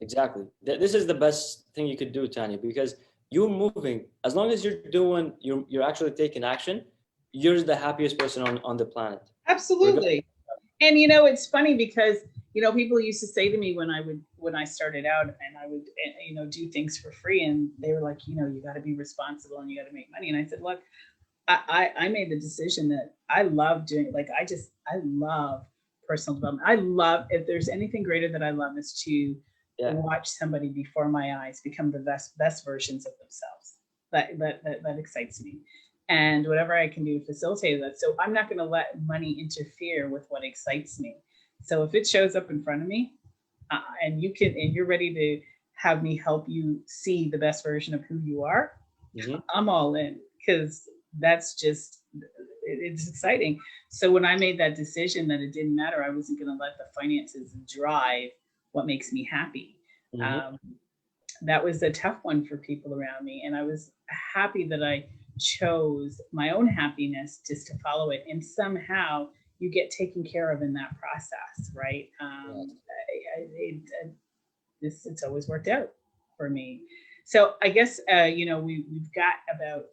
exactly. This is the best thing you could do, Tanya, because you're moving. As long as you're actually taking action, you're the happiest person on the planet. Absolutely. And it's funny because people used to say to me when I started out and I would do things for free, and they were like, you got to be responsible and you got to make money. And I said, look, I made the decision that I love doing, like, I love personal development. I love, if there's anything greater that I love, is to Yeah. watch somebody before my eyes become the best versions of themselves. That excites me. And whatever I can do to facilitate that. So I'm not going to let money interfere with what excites me. So if it shows up in front of me, and you're ready to have me help you see the best version of who you are, Mm-hmm. I'm all in, because that's just, it's exciting. So when I made that decision that it didn't matter, I wasn't going to let the finances drive what makes me happy. Mm-hmm. That was a tough one for people around me. And I was happy that I chose my own happiness just to follow it. And somehow you get taken care of in that process, right? It's always worked out for me. So I guess, we've got about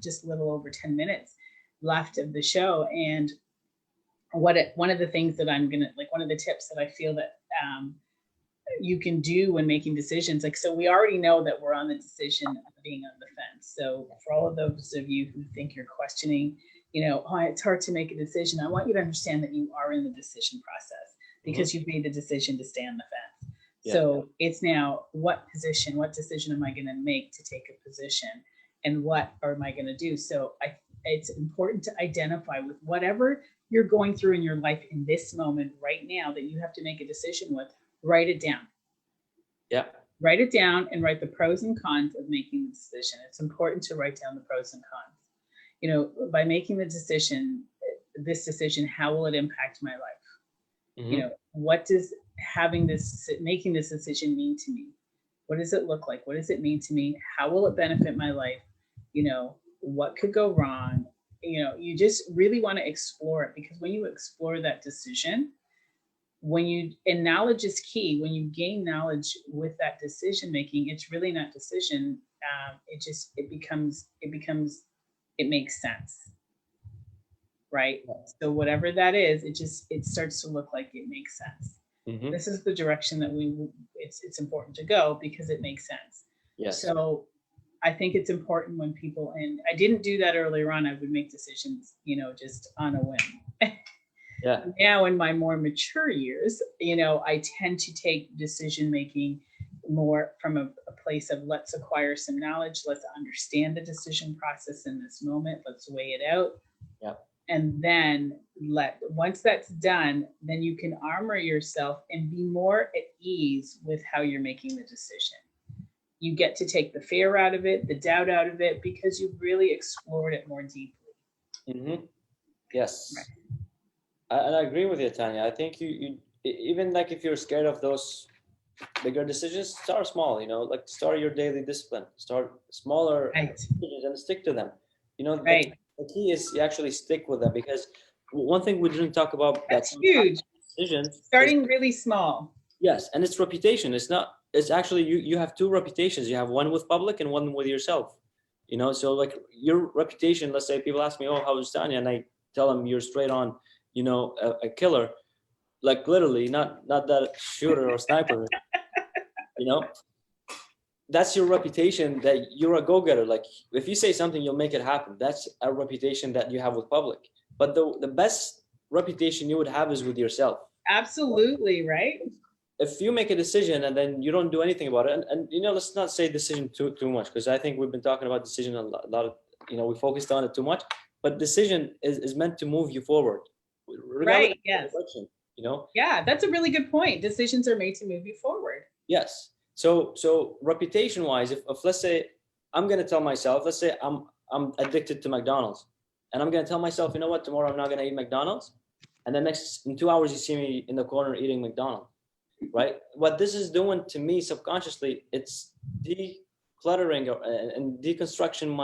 just a little over 10 minutes left of the show. And one of the things that I'm gonna, like, one of the tips that I feel that you can do when making decisions, like, so we already know that we're on the decision of being on the fence. So for all of those of you who think you're questioning, oh, it's hard to make a decision, I want you to understand that you are in the decision process, because you've made the decision to stay on the fence. Yeah. So it's now, what decision am I going to make to take a position, and what am I going to do? So it's important to identify with whatever you're going through in your life in this moment right now that you have to make a decision with. Write it down. Yeah. Write it down and write the pros and cons of making the decision. It's important to write down the pros and cons. By making the decision, how will it impact my life? Mm-hmm. What does making this decision mean to me? What does it look like? What does it mean to me? How will it benefit my life? What could go wrong? You just really want to explore it, because when you explore that decision, and knowledge is key. When you gain knowledge with that decision making, it's really not decision. It makes sense, right? So whatever that is, it starts to look like it makes sense. Mm-hmm. This is the direction that it's important to go, because it makes sense. Yes. So I think it's important when people, and I didn't do that earlier on, I would make decisions, just on a whim. Yeah. Now in my more mature years, I tend to take decision making more from a place of, let's acquire some knowledge, let's understand the decision process in this moment, let's weigh it out. Yeah. And then once that's done, then you can armor yourself and be more at ease with how you're making the decision. You get to take the fear out of it, the doubt out of it, because you've really explored it more deeply. Mm-hmm. Yes. Right. And I agree with you, Tanya. I think you even, like, if you're scared of those bigger decisions, start small, like start your daily discipline, start smaller decisions and stick to them. Right. The key is you actually stick with them, because one thing we didn't talk about, that's huge. Decisions. Starting really small. Yes. And it's reputation. It's actually, you have two reputations. You have one with public and one with yourself, so like your reputation, let's say people ask me, oh, how is Tanya? And I tell them you're straight on, a killer, like literally, not that shooter or sniper, that's your reputation, that you're a go-getter. Like, if you say something, you'll make it happen. That's a reputation that you have with public. But the best reputation you would have is with yourself. Absolutely, right? If you make a decision and then you don't do anything about it, and let's not say decision too much, because I think we've been talking about decision a lot of, we focused on it too much. But decision is meant to move you forward. Right. Yes. Yeah, that's a really good point. Decisions are made to move you forward. Yes. So reputation wise, if let's say I'm going to tell myself, let's say I'm addicted to McDonald's, and I'm going to tell myself, you know what, tomorrow I'm not going to eat McDonald's, and then in 2 hours you see me in the corner eating McDonald's, right? What this is doing to me subconsciously, it's decluttering and deconstruction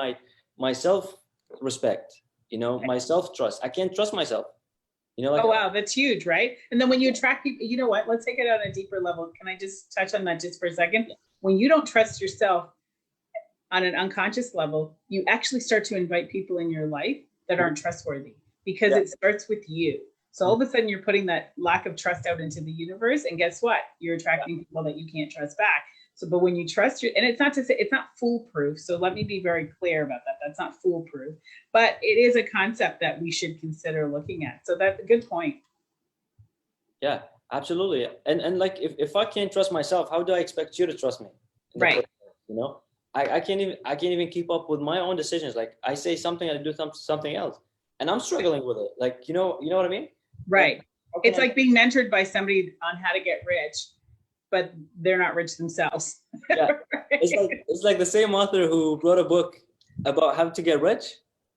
my self-respect, my self-trust. I can't trust myself. Oh, wow, that's huge, right? And then when you attract people, you know what? Let's take it on a deeper level. Can I just touch on that just for a second? Yeah. When you don't trust yourself on an unconscious level, you actually start to invite people in your life that aren't trustworthy, because it starts with you. So all of a sudden you're putting that lack of trust out into the universe, and guess what? You're attracting people that you can't trust back. So, but when you trust and it's not to say it's not foolproof. So let me be very clear about that. That's not foolproof, but it is a concept that we should consider looking at. So that's a good point. Yeah, absolutely. And like, if I can't trust myself, how do I expect you to trust me? Right. I can't even keep up with my own decisions. Like, I say something and I do something else, and I'm struggling with it. Like, you know what I mean? Right. It's like being mentored by somebody on how to get rich. but they're not rich themselves. Yeah, Right? it's like the same author who wrote a book about how to get rich.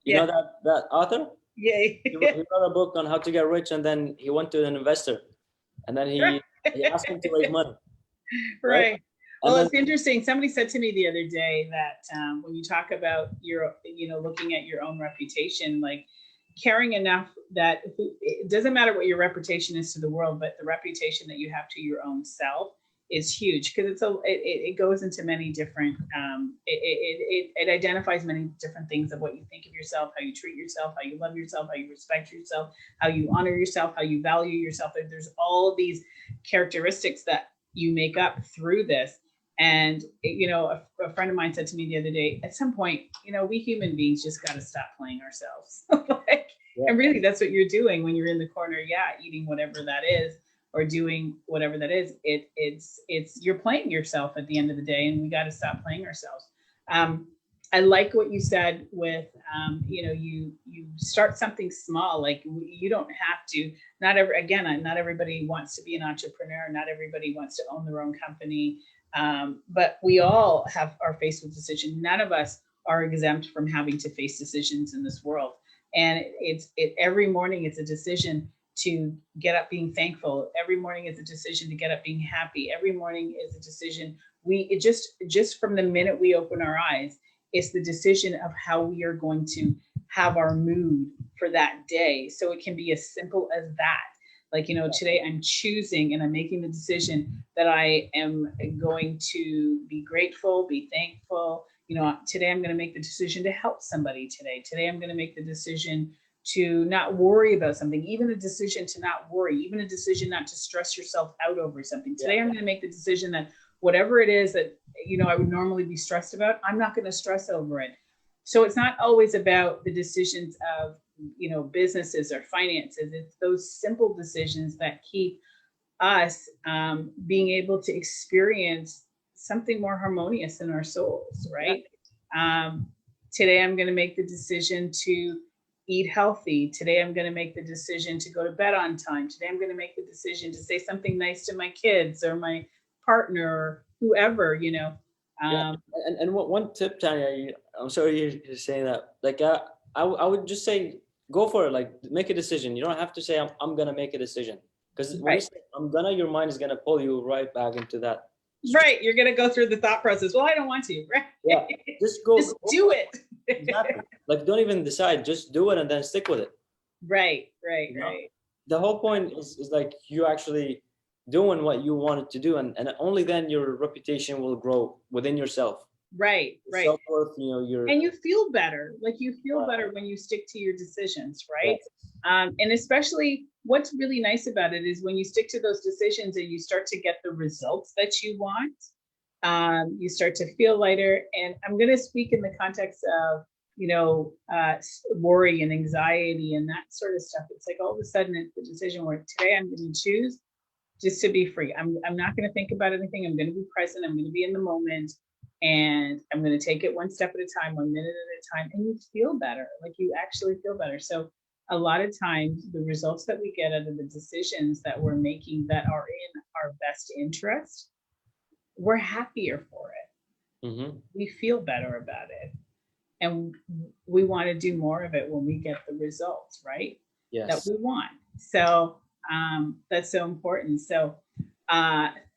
You know Yeah. that author? Yeah. He wrote a book on how to get rich, and then he went to an investor, and then he asked him to raise money, right? Right. And Well, then it's interesting. Somebody said to me the other day that when you talk about your, looking at your own reputation, like caring enough that it doesn't matter what your reputation is to the world, but the reputation that you have to your own self is huge because it goes into many different, it identifies many different things of what you think of yourself, how you treat yourself, how you love yourself, how you respect yourself, how you honor yourself, how you value yourself. There's all of these characteristics that you make up through this. And a friend of mine said to me the other day, at some point, we human beings just got to stop playing ourselves. Like, yeah, and really, that's what you're doing when you're in the corner, eating whatever that is, or doing whatever that is. It's you're playing yourself at the end of the day, and we got to stop playing ourselves. I like what you said with, you start something small. Like you don't have to. Not everybody wants to be an entrepreneur. Not everybody wants to own their own company. But we all are faced with decision. None of us are exempt from having to face decisions in this world. And every morning it's a decision to get up being thankful. Every morning is a decision to get up being happy. Every morning is a decision. Just from the minute we open our eyes, it's the decision of how we are going to have our mood for that day. So it can be as simple as that. Like, today I'm choosing and I'm making the decision that I am going to be grateful, be thankful. Today I'm going to make the decision to help somebody today. Today I'm going to make the decision to not worry about something, even a decision to not worry, even a decision not to stress yourself out over something. Today I'm going to make the decision that whatever it is that, I would normally be stressed about, I'm not going to stress over it. So it's not always about the decisions of, businesses or finances. It's those simple decisions that keep us being able to experience something more harmonious in our souls, right? Today I'm going to make the decision to eat healthy. Today I'm going to make the decision to go to bed on time. Today I'm going to make the decision to say something nice to my kids or my partner or whoever, and one tip, Tanya, I'm sorry you're saying that. Like I would just say go for it. Like make a decision. You don't have to say I'm gonna make a decision, because when you say I'm gonna, your mind is gonna pull you right back into that. Right, you're gonna go through the thought process. Well, I don't want to. Right. Yeah, just go. Just do it. Exactly. Like don't even decide. Just do it and then stick with it. Right. The whole point is like you actually doing what you wanted to do, and only then your reputation will grow within yourself. Right. Self-worth, your and you feel better. Like you feel better when you stick to your decisions, right? And especially what's really nice about it is when you stick to those decisions and you start to get the results that you want, you start to feel lighter. And I'm going to speak in the context of, worry and anxiety and that sort of stuff. It's like all of a sudden it's the decision where today I'm going to choose just to be free. I'm not going to think about anything. I'm going to be present. I'm going to be in the moment. And I'm going to take it one step at a time, 1 minute at a time, and you feel better. Like you actually feel better. So a lot of times the results that we get out of the decisions that we're making that are in our best interest, we're happier for it. Mm-hmm. We feel better about it. And we want to do more of it when we get the results, right? Yes. That we want. So that's so important. So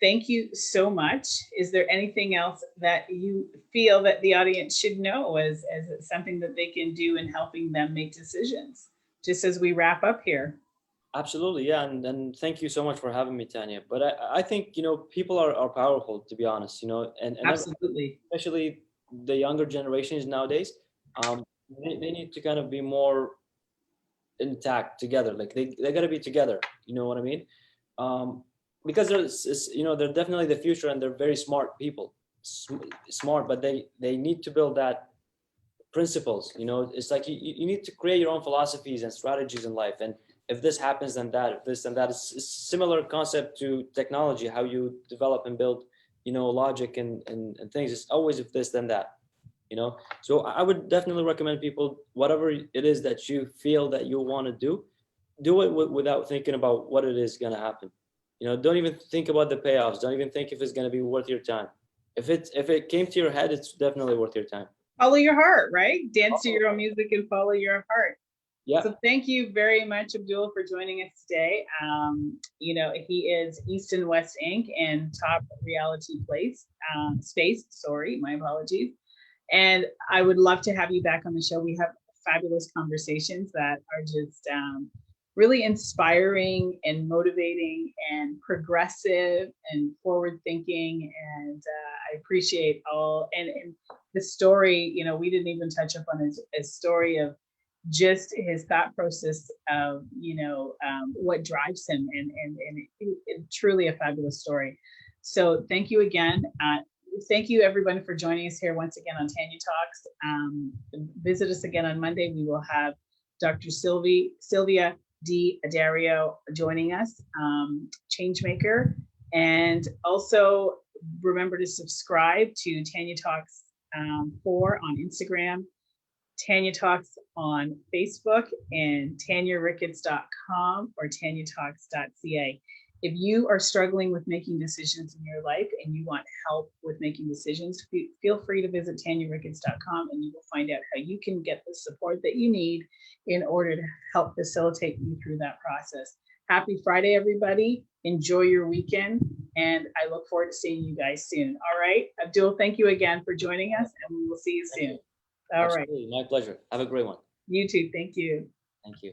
thank you so much. Is there anything else that you feel that the audience should know as something that they can do in helping them make decisions, just as we wrap up here? Absolutely, yeah, and thank you so much for having me, Tanya. But I think people are powerful, to be honest. And Absolutely, especially the younger generations nowadays. They need to kind of be more intact together. Like they got to be together. You know what I mean? Because they're definitely the future, and they're very smart people. Smart, but they need to build that principles. It's like you need to create your own philosophies and strategies in life. And if this happens, then that. If this, then that. It's a similar concept to technology, how you develop and build, logic and things. It's always if this, then that. So I would definitely recommend people, whatever it is that you feel that you want to do it without thinking about what it is going to happen. Don't even think about the payoffs. Don't even think if it's going to be worth your time. If it came to your head, it's definitely worth your time. Follow your heart, right? Dance to your own music and follow your heart. Yeah. So thank you very much, Abdul, for joining us today. He is East and West Inc. and Top Reality Space. Sorry, my apologies. And I would love to have you back on the show. We have fabulous conversations that are just really inspiring and motivating and progressive and forward thinking. And I appreciate all and the story. We didn't even touch upon his story of just his thought process of what drives him, and it truly a fabulous story. So thank you again. Thank you everyone for joining us here once again on Tanya Talks. Visit us again on Monday. We will have Dr. Sylvia D. Adario joining us, Changemaker. And also remember to subscribe to Tanya Talks 4 on Instagram, Tanya Talks on Facebook, and TanyaRicketts.com or TanyaTalks.ca. If you are struggling with making decisions in your life and you want help with making decisions, feel free to visit TanyaRicketts.com and you will find out how you can get the support that you need in order to help facilitate you through that process. Happy Friday, everybody. Enjoy your weekend, and I look forward to seeing you guys soon. All right. Abdul, thank you again for joining us, and we will see you soon. All right. Absolutely. My pleasure. Have a great one. You too. Thank you. Thank you.